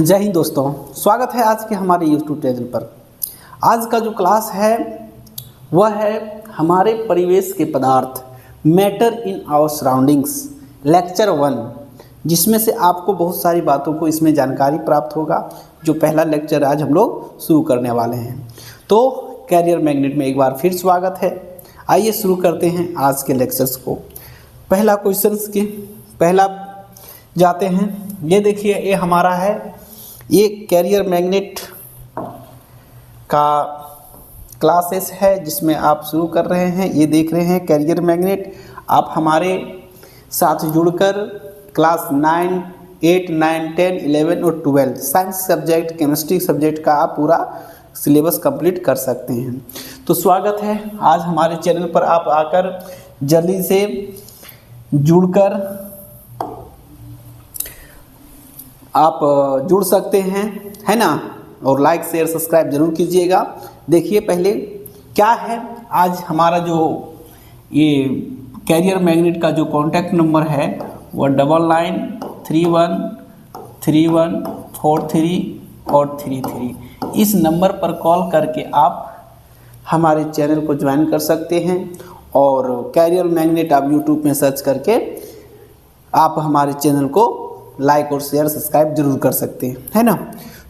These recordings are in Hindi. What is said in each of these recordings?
जय हिंद दोस्तों, स्वागत है आज के हमारे YouTube चैनल पर। आज का जो क्लास है वह है हमारे परिवेश के पदार्थ, matter in our surroundings, lecture 1, जिसमें से आपको बहुत सारी बातों को इसमें जानकारी प्राप्त होगा। जो पहला लेक्चर आज हम लोग शुरू करने वाले हैं। तो कैरियर मैग्नेट में एक बार फिर स्वागत है। आइए शुरू करते हैं आज के लेक्चर्स को। पहला क्वेश्चन के पहला जाते हैं। ये देखिए, ये हमारा है, ये कैरियर मैग्नेट का क्लासेस है जिसमें आप शुरू कर रहे हैं। ये देख रहे हैं कैरियर मैग्नेट। आप हमारे साथ जुड़कर क्लास 9, 8, 9, 10, 11 और 12 साइंस सब्जेक्ट, केमिस्ट्री सब्जेक्ट का आप पूरा सिलेबस कंप्लीट कर सकते हैं। तो स्वागत है। आज हमारे चैनल पर आप आकर जल्दी से जुड़कर आप जुड़ सकते हैं, है ना। और लाइक शेयर सब्सक्राइब जरूर कीजिएगा। देखिए पहले क्या है, आज हमारा जो ये कैरियर मैग्नेट का जो कॉन्टैक्ट नंबर है वह 99313143 और 33। इस नंबर पर कॉल करके आप हमारे चैनल को ज्वाइन कर सकते हैं और कैरियर मैग्नेट आप यूट्यूब में सर्च करके आप हमारे चैनल को लाइक और शेयर सब्सक्राइब जरूर कर सकते हैं, है ना।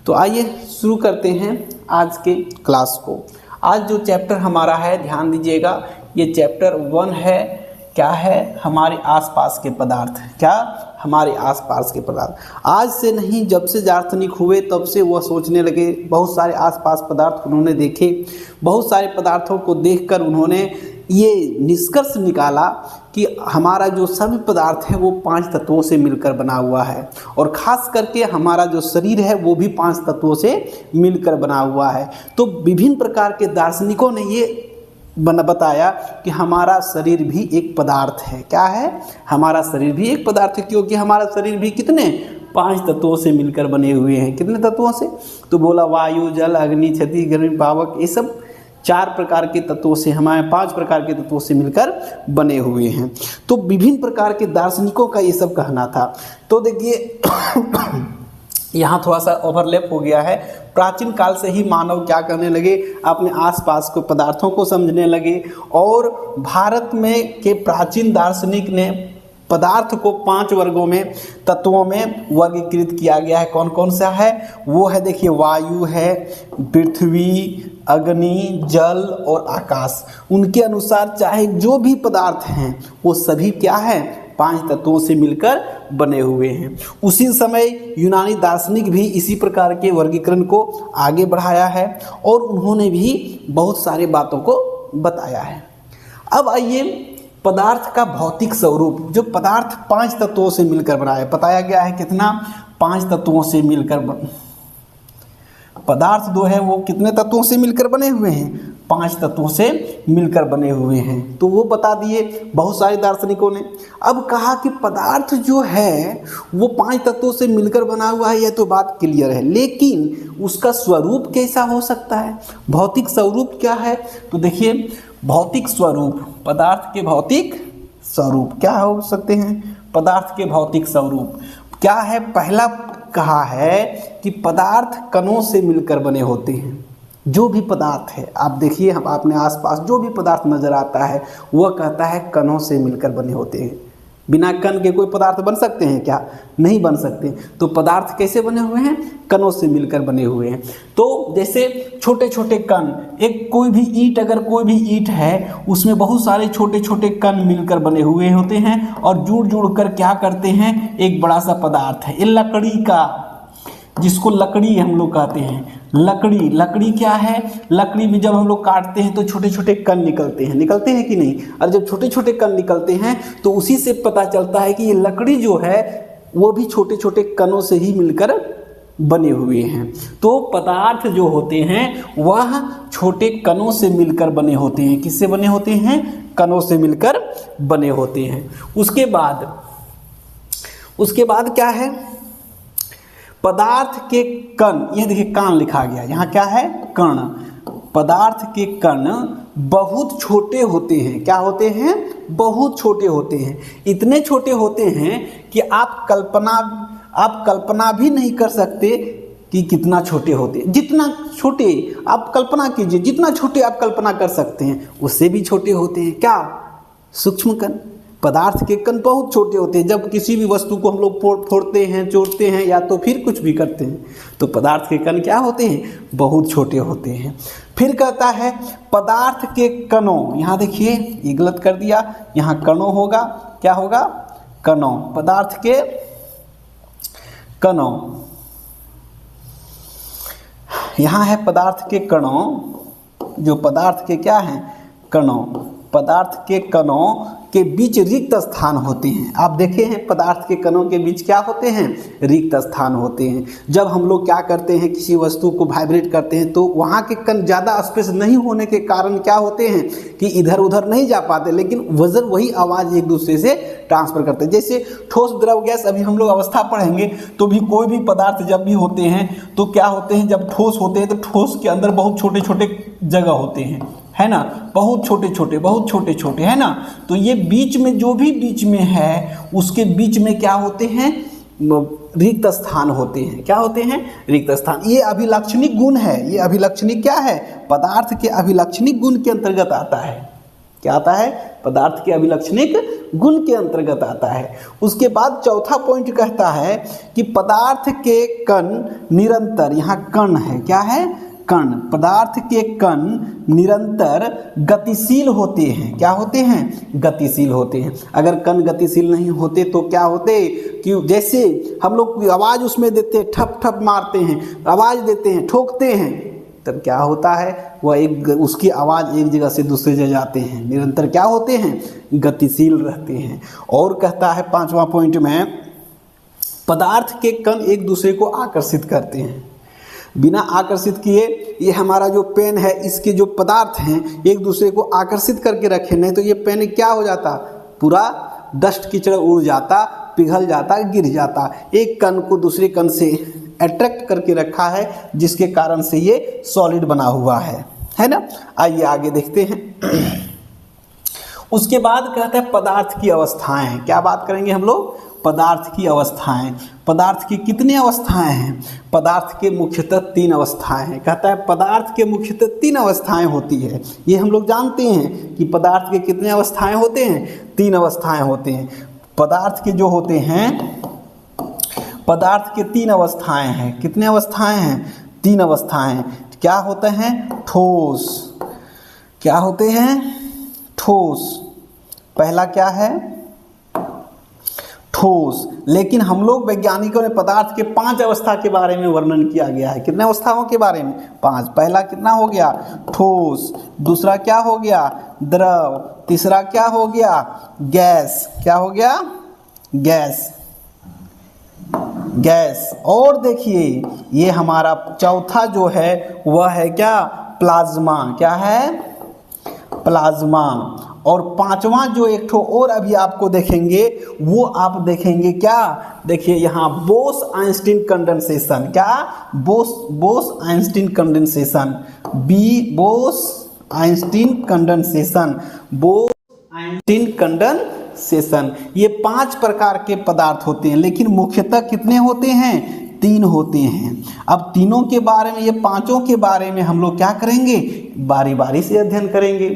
तो आइए शुरू करते हैं आज के क्लास को। आज जो चैप्टर हमारा है, ध्यान दीजिएगा, ये चैप्टर 1 है। क्या है? हमारे आसपास के पदार्थ। क्या? हमारे आसपास के पदार्थ। आज से नहीं, जब से दार्शनिक हुए तब से वह सोचने लगे। बहुत सारे आसपास पदार्थ उन्होंने देखे। बहुत सारे पदार्थों को देखकर उन्होंने ये निष्कर्ष निकाला कि हमारा जो सभी पदार्थ है वो 5 तत्वों से मिलकर बना हुआ है। और ख़ास करके हमारा जो शरीर है वो भी 5 तत्वों से मिलकर बना हुआ है। तो विभिन्न प्रकार के दार्शनिकों ने ये बताया कि हमारा शरीर भी एक पदार्थ है। क्या है? हमारा शरीर भी एक पदार्थ है, क्योंकि हमारा शरीर भी कितने 5 तत्वों से मिलकर बने हुए हैं। कितने तत्वों से? तो बोला वायु, जल, अग्नि, क्षति, गर्मी, पावक, ये सब 4 प्रकार के तत्वों से, हमारे 5 प्रकार के तत्वों से मिलकर बने हुए हैं। तो विभिन्न प्रकार के दार्शनिकों का ये सब कहना था। तो देखिए यहाँ थोड़ा सा ओवरलैप हो गया है। प्राचीन काल से ही मानव क्या करने लगे, अपने आसपास के पदार्थों को समझने लगे। और भारत में के प्राचीन दार्शनिक ने पदार्थ को 5 वर्गों में, तत्वों में वर्गीकृत किया गया है। कौन कौन सा है? वो है, देखिए, वायु है, पृथ्वी, अग्नि, जल और आकाश। उनके अनुसार चाहे जो भी पदार्थ हैं वो सभी क्या है? 5 तत्वों से मिलकर बने हुए हैं। उसी समय यूनानी दार्शनिक भी इसी प्रकार के वर्गीकरण को आगे बढ़ाया है और उन्होंने भी बहुत सारी बातों को बताया है। अब आइए पदार्थ का भौतिक स्वरूप। जो पदार्थ 5 तत्वों से मिलकर बना है, बताया गया है कितना? 5 तत्वों से मिलकर पदार्थ जो है वो कितने तत्वों से मिलकर बने हुए हैं? 5 तत्वों से मिलकर बने हुए हैं। तो वो बता दिए बहुत सारे दार्शनिकों ने। अब कहा कि पदार्थ जो है वो 5 तत्वों से मिलकर बना हुआ है, यह तो बात क्लियर है, लेकिन उसका स्वरूप कैसा हो सकता है? भौतिक स्वरूप क्या है? तो देखिए, भौतिक स्वरूप, पदार्थ के भौतिक स्वरूप क्या हो सकते हैं? पदार्थ के भौतिक स्वरूप क्या है? पहला कहा है कि पदार्थ कणों से मिलकर बने होते हैं। जो भी पदार्थ है, आप देखिए, हम अपने आसपास जो भी पदार्थ नजर आता है वह कहता है कणों से मिलकर बने होते हैं। बिना कण के कोई पदार्थ बन सकते हैं क्या? नहीं बन सकते। तो पदार्थ कैसे बने हुए हैं? कणों से मिलकर बने हुए हैं। तो जैसे छोटे छोटे कण, एक कोई भी ईंट, अगर कोई भी ईंट है उसमें बहुत सारे छोटे छोटे कण मिलकर बने हुए होते हैं और जुड़ जुड़ कर क्या करते हैं? एक बड़ा सा पदार्थ है। ये लकड़ी का, जिसको लकड़ी हम लोग कहते हैं, लकड़ी क्या है? लकड़ी में जब हम लोग काटते हैं तो छोटे छोटे कण निकलते हैं कि नहीं? और जब छोटे छोटे कण निकलते हैं तो उसी से पता चलता है कि ये लकड़ी जो है वो भी छोटे छोटे कणों से ही मिलकर बने हुए हैं। तो पदार्थ जो होते हैं वह छोटे कणों से मिलकर बने होते हैं। किससे बने होते हैं? कणों से मिलकर बने होते हैं। उसके बाद क्या है? पदार्थ के कण, ये देखिए कान लिखा गया, यहाँ क्या है? कण। पदार्थ के कण बहुत छोटे होते हैं। क्या होते हैं? बहुत छोटे होते हैं। इतने छोटे होते हैं कि आप कल्पना भी नहीं कर सकते कि कितना छोटे होते हैं। जितना छोटे आप कल्पना कीजिए, जितना छोटे आप कल्पना कर सकते हैं उससे भी छोटे होते हैं। क्या? सूक्ष्म कण। पदार्थ के कण बहुत छोटे होते हैं। जब किसी भी वस्तु को हम लोग फोड़ते हैं, जोड़ते हैं या तो फिर कुछ भी करते हैं तो पदार्थ के कण क्या होते हैं? बहुत छोटे होते हैं। फिर कहता है पदार्थ के कणों, यहाँ देखिए ये गलत कर दिया, यहाँ कणों होगा, क्या होगा? कणों। पदार्थ के कणों, यहाँ है पदार्थ के कणों, जो पदार्थ के क्या हैं? कणों। पदार्थ के कणों के बीच रिक्त स्थान होते हैं। आप देखे हैं पदार्थ के कणों के बीच क्या होते हैं? रिक्त स्थान होते हैं। जब हम लोग क्या करते हैं, किसी वस्तु को वाइब्रेट करते हैं तो वहाँ के कण ज़्यादा स्पेस नहीं होने के कारण क्या होते हैं कि इधर उधर नहीं जा पाते, लेकिन वजन वही आवाज़ एक दूसरे से ट्रांसफर करते हैं। जैसे ठोस, द्रव, गैस, अभी हम लोग अवस्था पढ़ेंगे तो भी कोई भी पदार्थ जब भी होते हैं तो क्या होते हैं, जब ठोस होते हैं तो ठोस के अंदर बहुत छोटे छोटे जगह होते हैं, है ना? बहुत छोटे छोटे, बहुत छोटे छोटे, है ना? तो ये बीच में जो भी बीच में है उसके बीच में क्या होते हैं? रिक्त स्थान होते हैं। क्या होते हैं? रिक्त स्थान। ये अभिलक्षणिक गुण है। ये अभिलक्षणिक क्या है? पदार्थ के अभिलक्षणिक गुण के अंतर्गत आता है। क्या आता है? पदार्थ के अभिलक्षणिक गुण के अंतर्गत आता है। उसके बाद चौथा पॉइंट कहता है कि पदार्थ के कण निरंतर, यहाँ कण है, क्या है? कण। पदार्थ के कण निरंतर गतिशील होते हैं। क्या होते हैं? गतिशील होते हैं। अगर कण गतिशील नहीं होते तो क्या होते कि जैसे हम लोग आवाज़ उसमें देते हैं, ठप ठप मारते हैं, आवाज़ देते हैं, ठोकते हैं, तब क्या होता है? वह एक उसकी आवाज़ एक जगह से दूसरी जगह जाते हैं। निरंतर क्या होते हैं? गतिशील रहते हैं। और कहता है पांचवा पॉइंट में, पदार्थ के कण एक दूसरे को आकर्षित करते हैं। बिना आकर्षित किए ये हमारा जो पेन है, इसके जो पदार्थ हैं एक दूसरे को आकर्षित करके रखे, नहीं तो ये पेन क्या हो जाता? पूरा डस्ट कीचड़ उड़ जाता, पिघल जाता, गिर जाता। एक कण को दूसरे कण से अट्रैक्ट करके रखा है जिसके कारण से ये सॉलिड बना हुआ है ना? आइए आगे देखते हैं। उसके बाद कहते हैं पदार्थ की अवस्थाएं। क्या बात करेंगे हम लोग? पदार्थ की अवस्थाएं। पदार्थ की कितनी अवस्थाएं हैं? पदार्थ के मुख्यतः 3 अवस्थाएं हैं। कहता है पदार्थ के मुख्यतः 3 अवस्थाएं होती है। ये हम लोग जानते हैं कि पदार्थ के कितने अवस्थाएं होते हैं? 3 अवस्थाएं होते हैं। पदार्थ के जो होते हैं, पदार्थ के 3 अवस्थाएं हैं। कितने अवस्थाएं हैं? 3 अवस्थाएं। क्या होते हैं? ठोस। क्या होते हैं? ठोस। पहला क्या है? ठोस। लेकिन हम लोग वैज्ञानिकों ने पदार्थ के 5 अवस्था के बारे में वर्णन किया गया है। कितने अवस्थाओं के बारे में? 5। पहला कितना हो गया? ठोस। दूसरा क्या हो गया? द्रव। तीसरा क्या हो गया? गैस। क्या हो गया? गैस। गैस। और देखिए ये हमारा चौथा जो है वह है क्या? प्लाज्मा। क्या है? प्लाज्मा। और 5वां जो एक ठो और अभी आपको देखेंगे वो आप देखेंगे क्या? देखिए यहाँ बोस आइंस्टीन कंडेंसेशन। क्या? Bose Einstein condensation. Bose Einstein condensation. Bose Einstein condensation. ये 5 प्रकार के पदार्थ होते हैं, लेकिन मुख्यतः कितने होते हैं? 3 होते हैं। अब तीनों के बारे में, ये 5ओं के बारे में हम लोग क्या करेंगे? बारी बारी से अध्ययन करेंगे।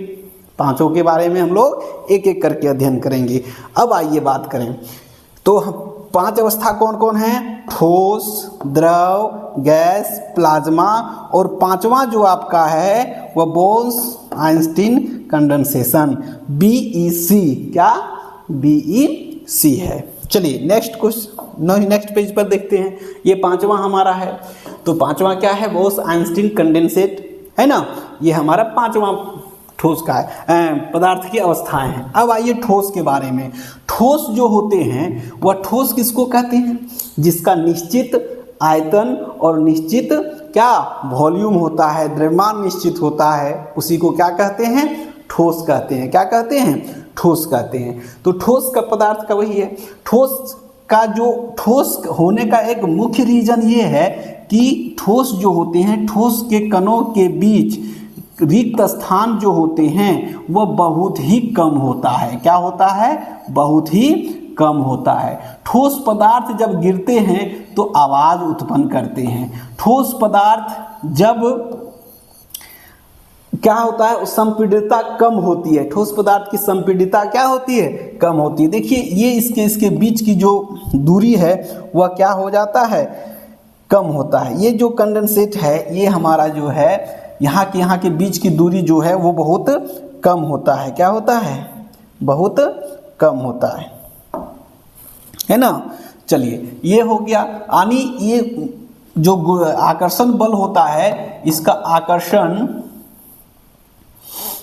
5ओं के बारे में हम लोग एक एक करके अध्ययन करेंगे। अब आइए बात करें तो 5 अवस्था कौन कौन है? ठोस, द्रव, गैस, प्लाज्मा, और 5वां जो आपका है वह बोस आइंस्टीन कंडेंसेशन, BEC। क्या? BEC है। चलिए नेक्स्ट पेज पर देखते हैं। ये 5वां हमारा है। तो 5वां क्या है? बोस आइंस्टीन कंडेंसेट, है ना? ये हमारा 5वां ठोस का है, पदार्थ की अवस्थाएं हैं। अब आइए ठोस के बारे में। ठोस जो होते हैं वह ठोस किसको कहते हैं? जिसका निश्चित आयतन और निश्चित क्या वॉल्यूम होता है, द्रव्यमान निश्चित होता है, उसी को क्या कहते हैं? ठोस कहते हैं। क्या कहते हैं? ठोस कहते हैं। तो ठोस का पदार्थ का वही है। ठोस का जो ठोस होने का एक मुख्य रीजन ये है कि ठोस जो होते हैं, ठोस के कणों के बीच रिक्त स्थान जो होते हैं वह बहुत ही कम होता है। क्या होता है? बहुत ही कम होता है। ठोस पदार्थ जब गिरते हैं तो आवाज उत्पन्न करते हैं। ठोस पदार्थ जब क्या होता है, संपीड़ितता कम होती है। ठोस पदार्थ की संपीड़ितता क्या होती है, कम होती है। देखिए ये इसके बीच की जो दूरी है वह क्या हो जाता है, कम होता है। ये जो कंडेंसेट है ये हमारा जो है यहाँ के बीच की दूरी जो है वो बहुत कम होता है। क्या होता है, बहुत कम होता है ना। चलिए ये हो गया। यानी ये जो आकर्षण बल होता है इसका आकर्षण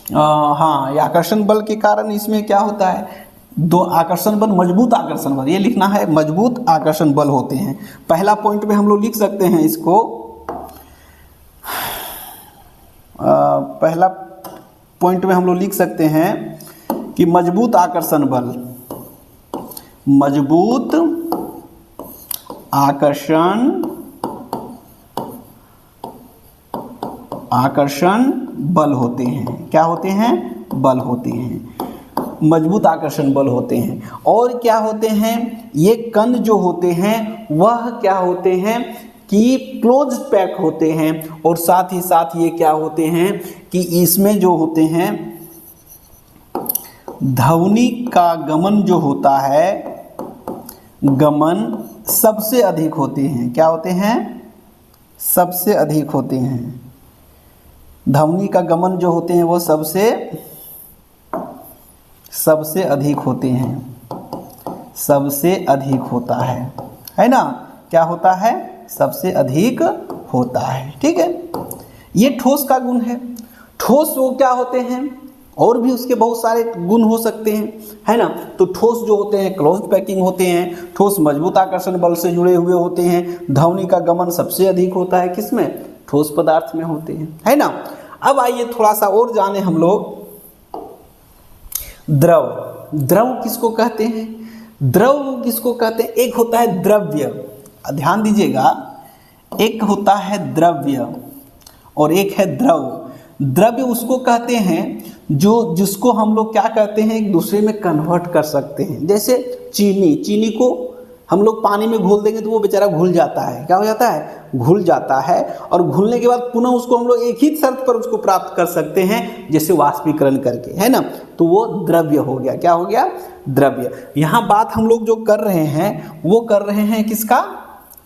हाँ, ये आकर्षण बल के कारण इसमें क्या होता है, दो आकर्षण बल, मजबूत आकर्षण बल, ये लिखना है मजबूत आकर्षण बल होते हैं। पहला पॉइंट में हम लोग लिख सकते हैं इसको, पहला पॉइंट में हम लोग लिख सकते हैं कि मजबूत आकर्षण बल, मजबूत आकर्षण बल होते हैं। क्या होते हैं, बल होते हैं, मजबूत आकर्षण बल होते हैं। और क्या होते हैं, ये कण जो होते हैं वह क्या होते हैं कि क्लोज पैक होते हैं। और साथ ही साथ ये क्या होते हैं कि इसमें जो होते हैं ध्वनि का गमन जो होता है, गमन सबसे अधिक होते हैं। क्या होते हैं, सबसे अधिक होते हैं। ध्वनि का गमन जो होते हैं वो सबसे अधिक होते हैं, सबसे अधिक होता है ना। क्या होता है, सबसे अधिक होता है। ठीक है, ये ठोस का गुण है। ठोस वो क्या होते हैं, और भी उसके बहुत सारे गुण हो सकते हैं, है ना। तो ठोस जो होते हैं क्लोज पैकिंग होते हैं, ठोस मजबूत आकर्षण बल से जुड़े हुए होते हैं, ध्वनि का गमन सबसे अधिक होता है किसमें, ठोस पदार्थ में होते हैं, है ना। अब आइए थोड़ा सा और जाने हम लोग द्रव। द्रव किसको कहते हैं, द्रव किसको कहते हैं, एक होता है द्रव्य, ध्यान दीजिएगा, एक होता है द्रव्य और एक है द्रव। द्रव्य उसको कहते हैं जिसको हम लोग क्या कहते हैं, एक दूसरे में कन्वर्ट कर सकते हैं। जैसे चीनी को हम लोग पानी में घोल देंगे तो वो बेचारा घुल जाता है। क्या हो जाता है, घुल जाता है। और घुलने के बाद पुनः उसको हम लोग एक ही शर्त पर उसको प्राप्त कर सकते हैं, जैसे वाष्पीकरण करके, है ना। तो वो द्रव्य हो गया। क्या हो गया, द्रव्य। यहाँ बात हम लोग जो कर रहे हैं वो कर रहे हैं किसका,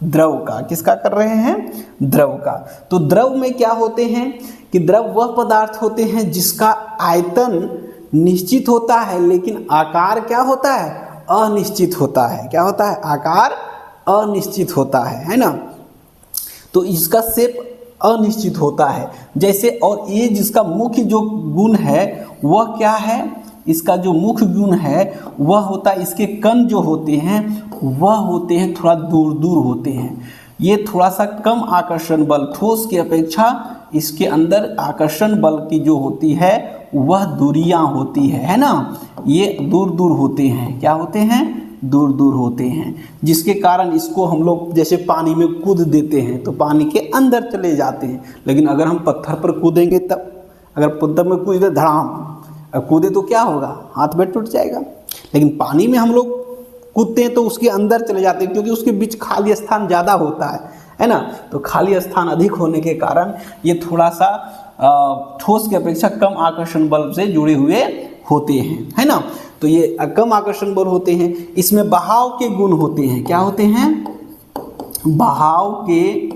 द्रव का। किसका कर रहे हैं, द्रव का। तो द्रव में क्या होते हैं कि द्रव वह पदार्थ होते हैं जिसका आयतन निश्चित होता है लेकिन आकार क्या होता है, अनिश्चित होता है। क्या होता है, आकार अनिश्चित होता है ना। तो इसका शेप अनिश्चित होता है जैसे। और ये जिसका मुख्य जो गुण है वह क्या है, इसका जो मुख्य गुण है वह होता है, इसके कण जो होते हैं वह होते हैं थोड़ा दूर दूर होते हैं। ये थोड़ा सा कम आकर्षण बल, ठोस की अपेक्षा इसके अंदर आकर्षण बल की जो होती है वह दूरियां होती है ना। ये दूर दूर होते हैं। क्या होते हैं, दूर दूर होते हैं, जिसके कारण इसको हम लोग जैसे पानी में कूद देते हैं तो पानी के अंदर चले जाते हैं। लेकिन अगर हम पत्थर पर कूदेंगे, तब अगर पत्थर में कूदे धड़ाम, अब कूदे तो क्या होगा, हाथ पैर टूट जाएगा। लेकिन पानी में हम लोग कूदते हैं तो उसके अंदर चले जाते हैं, क्योंकि उसके बीच खाली स्थान ज़्यादा होता है ना। तो खाली स्थान अधिक होने के कारण ये थोड़ा सा ठोस की अपेक्षा कम आकर्षण बल से जुड़े हुए होते हैं, है ना। तो ये कम आकर्षण बल होते हैं। इसमें बहाव के गुण होते हैं। क्या होते हैं, बहाव के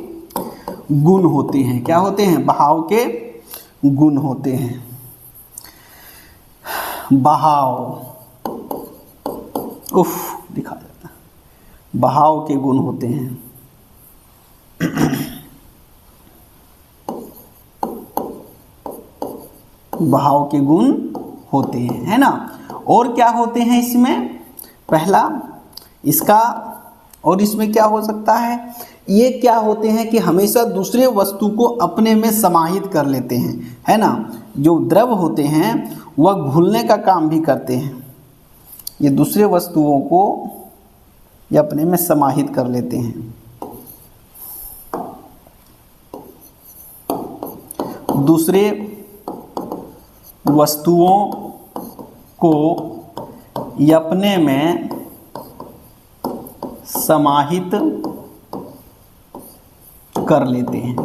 गुण होते हैं। क्या होते हैं, बहाव के गुण होते हैं। बहाव, दिखा जाता है, बहाव के गुण होते हैं। बहाव के गुण होते हैं, है ना। और क्या होते हैं इसमें, पहला इसका, और इसमें क्या हो सकता है, ये क्या होते हैं कि हमेशा दूसरे वस्तु को अपने में समाहित कर लेते हैं, है ना। जो द्रव होते हैं वह घुलने का काम भी करते हैं। ये दूसरे वस्तुओं को ये अपने में समाहित कर लेते हैं। दूसरे वस्तुओं को ये अपने में समाहित कर लेते हैं।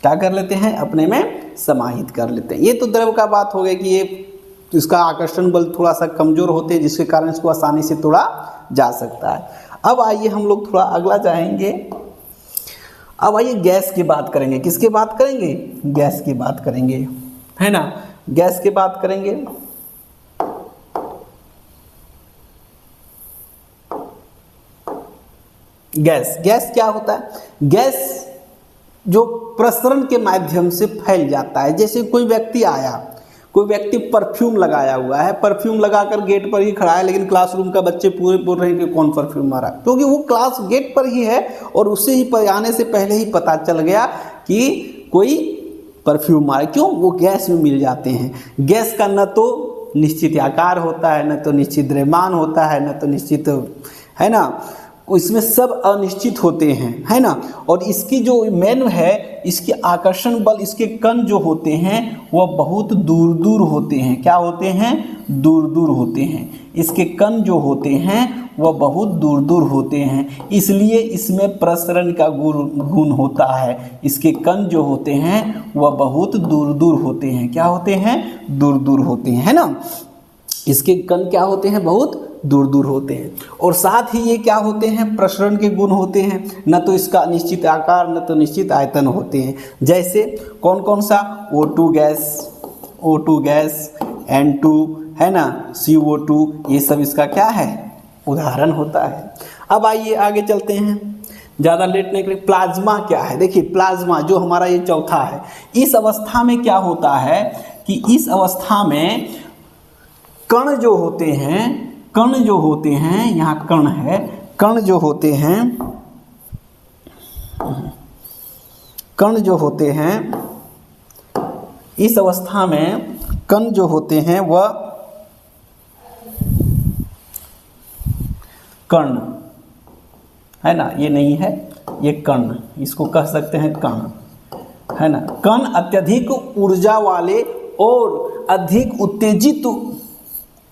क्या कर लेते हैं? अपने में समाहित कर लेते हैं। ये तो द्रव का बात हो गया कि ये इसका आकर्षण बल थोड़ा सा कमजोर होते हैं, जिसके कारण इसको आसानी से तोड़ा जा सकता है। अब आइए हम लोग थोड़ा अगला जाएंगे। अब आइए गैस की बात करेंगे। किसकी बात करेंगे? गैस की बात करेंगे, है ना। गैस की बात करेंगे। गैस क्या होता है? गैस जो प्रसरण के माध्यम से फैल जाता है। जैसे कोई व्यक्ति परफ्यूम लगाया हुआ है, परफ्यूम लगाकर गेट पर ही खड़ा है, लेकिन क्लासरूम का बच्चे पूरे बोल रहे हैं कि कौन परफ्यूम मारा, क्योंकि वो क्लास गेट पर ही है और उससे ही आने से पहले ही पता चल गया कि कोई परफ्यूम मारा। क्यों? वो गैस में मिल जाते हैं। गैस का न तो निश्चित आकार होता है, न तो निश्चित द्रव्यमान होता है, न तो निश्चित, है ना, इसमें सब अनिश्चित होते हैं, है ना। और इसकी जो मेन है, इसके आकर्षण बल, इसके कण जो होते हैं वह बहुत दूर दूर होते हैं। क्या होते हैं? दूर दूर होते हैं। इसके कण जो होते हैं वह बहुत दूर दूर होते हैं, इसलिए इसमें प्रसरण का गुण होता है। इसके कण जो होते हैं वह बहुत दूर दूर होते हैं। क्या होते हैं? दूर दूर होते हैं, है ना। इसके कण क्या होते हैं? बहुत दूर दूर होते हैं। और साथ ही ये क्या होते हैं? प्रसरण के गुण होते हैं। न तो इसका निश्चित आकार, न तो निश्चित आयतन होते हैं। जैसे कौन कौन सा? O2 गैस, N2, है ना, CO2, ये सब इसका क्या है? उदाहरण होता है। अब आइए आगे चलते हैं, ज़्यादा लेट नहीं करें। प्लाज्मा क्या है? देखिए, प्लाज्मा जो हमारा ये चौथा है, इस अवस्था में क्या होता है कि इस अवस्था में कण जो होते हैं, यहाँ कण है, कण जो होते हैं, इस अवस्था में कण जो होते हैं वह कण, है ना, ये नहीं है, ये कण, इसको कह सकते हैं कण, है ना। कण अत्यधिक ऊर्जा वाले और अधिक उत्तेजित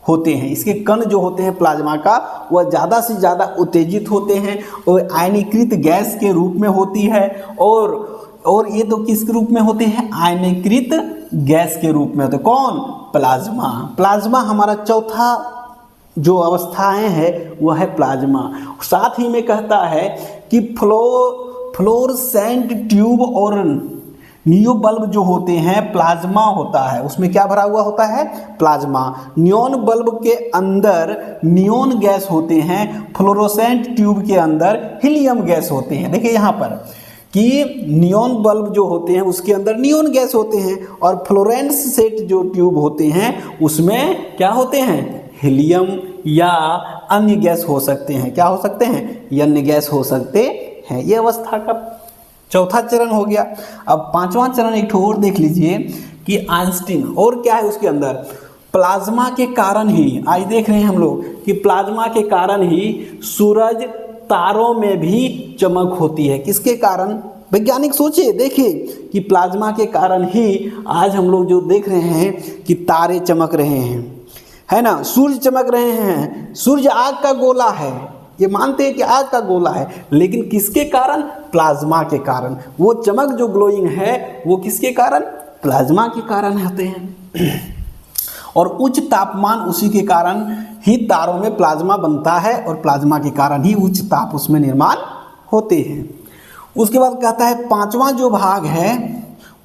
होते हैं। इसके कण जो होते हैं प्लाज्मा का, वह ज़्यादा से ज़्यादा उत्तेजित होते हैं और आयनीकृत गैस के रूप में होती है। और ये तो किस रूप में होते हैं? आयनीकृत गैस के रूप में होते हैं। कौन? प्लाज्मा। प्लाज्मा हमारा चौथा जो अवस्थाएं हैं वह है प्लाज्मा। साथ ही में कहता है कि फ्लोरोसेंट ट्यूब और नियो बल्ब जो होते हैं, प्लाज्मा होता है, उसमें क्या भरा हुआ होता है? प्लाज्मा। नियोन बल्ब के अंदर नियोन गैस होते हैं, फ्लोरोसेंट ट्यूब के अंदर हीलियम गैस होते हैं। देखिए यहाँ पर कि नियोन बल्ब जो होते हैं उसके अंदर नियोन गैस होते हैं, और फ्लोरेसेंट जो ट्यूब होते हैं उसमें क्या होते हैं? हीलियम या अन्य गैस हो सकते हैं। क्या हो सकते हैं? या अन्य गैस हो सकते हैं। ये अवस्था का चौथा चरण हो गया। अब पांचवा चरण एक और देख लीजिए कि आइंस्टीन, और क्या है उसके अंदर? प्लाज्मा के कारण ही, आज देख रहे हैं हम लोग कि प्लाज्मा के कारण ही सूरज तारों में भी चमक होती है। किसके कारण? वैज्ञानिक सोचिए, देखिए कि प्लाज्मा के कारण ही आज हम लोग जो देख रहे हैं कि तारे चमक रहे हैं, है ना, सूर्य चमक रहे हैं। सूर्य आग का गोला है, ये मानते हैं कि आग का गोला है, लेकिन किसके कारण? प्लाज्मा के कारण। वो चमक जो ग्लोइंग है वो किसके कारण? प्लाज्मा के कारण होते हैं। और उच्च तापमान उसी के कारण ही तारों में प्लाज्मा बनता है, और प्लाज्मा के कारण ही उच्च ताप उसमें निर्माण होते हैं। उसके बाद कहता है पांचवा जो भाग है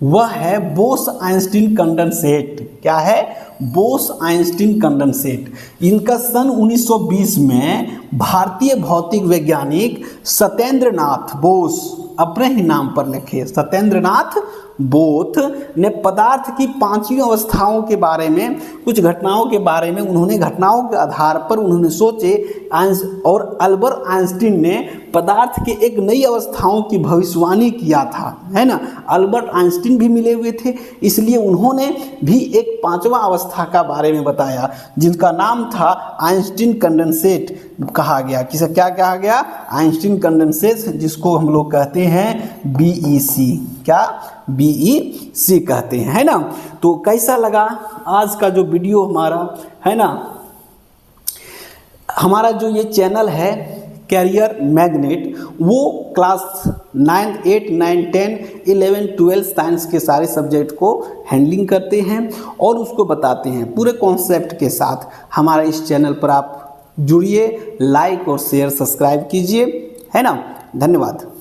वह है बोस आइंस्टीन कंडेंसेट। क्या है? Bose Einstein condensate. इनका सन 1920 में भारतीय भौतिक वैज्ञानिक सत्येंद्र नाथ बोस, अपने ही नाम पर लिखे, सत्येंद्र नाथ बोस ने पदार्थ की पांचवी अवस्थाओं के बारे में, कुछ घटनाओं के बारे में, उन्होंने घटनाओं के आधार पर उन्होंने सोचे, और अल्बर्ट आइंस्टीन ने पदार्थ के एक नई अवस्थाओं की भविष्यवाणी किया था, है ना। अल्बर्ट आइंस्टीन भी मिले हुए थे, इसलिए उन्होंने भी एक पांचवा अवस्था का बारे में बताया, जिनका नाम था आइंस्टीन कंडेंसेट कहा गया। किसे क्या कहा गया? आइंस्टीन कंडेंसेट, जिसको हम लोग कहते हैं BEC। क्या? BEC कहते हैं, है ना। तो कैसा लगा आज का जो वीडियो हमारा, है ना। हमारा जो ये चैनल है कैरियर मैग्नेट, वो क्लास 9, 8, 9, 10, 11, 12 साइंस के सारे सब्जेक्ट को हैंडलिंग करते हैं और उसको बताते हैं पूरे कॉन्सेप्ट के साथ। हमारा इस चैनल पर आप जुड़िए, लाइक और शेयर सब्सक्राइब कीजिए, है ना। धन्यवाद।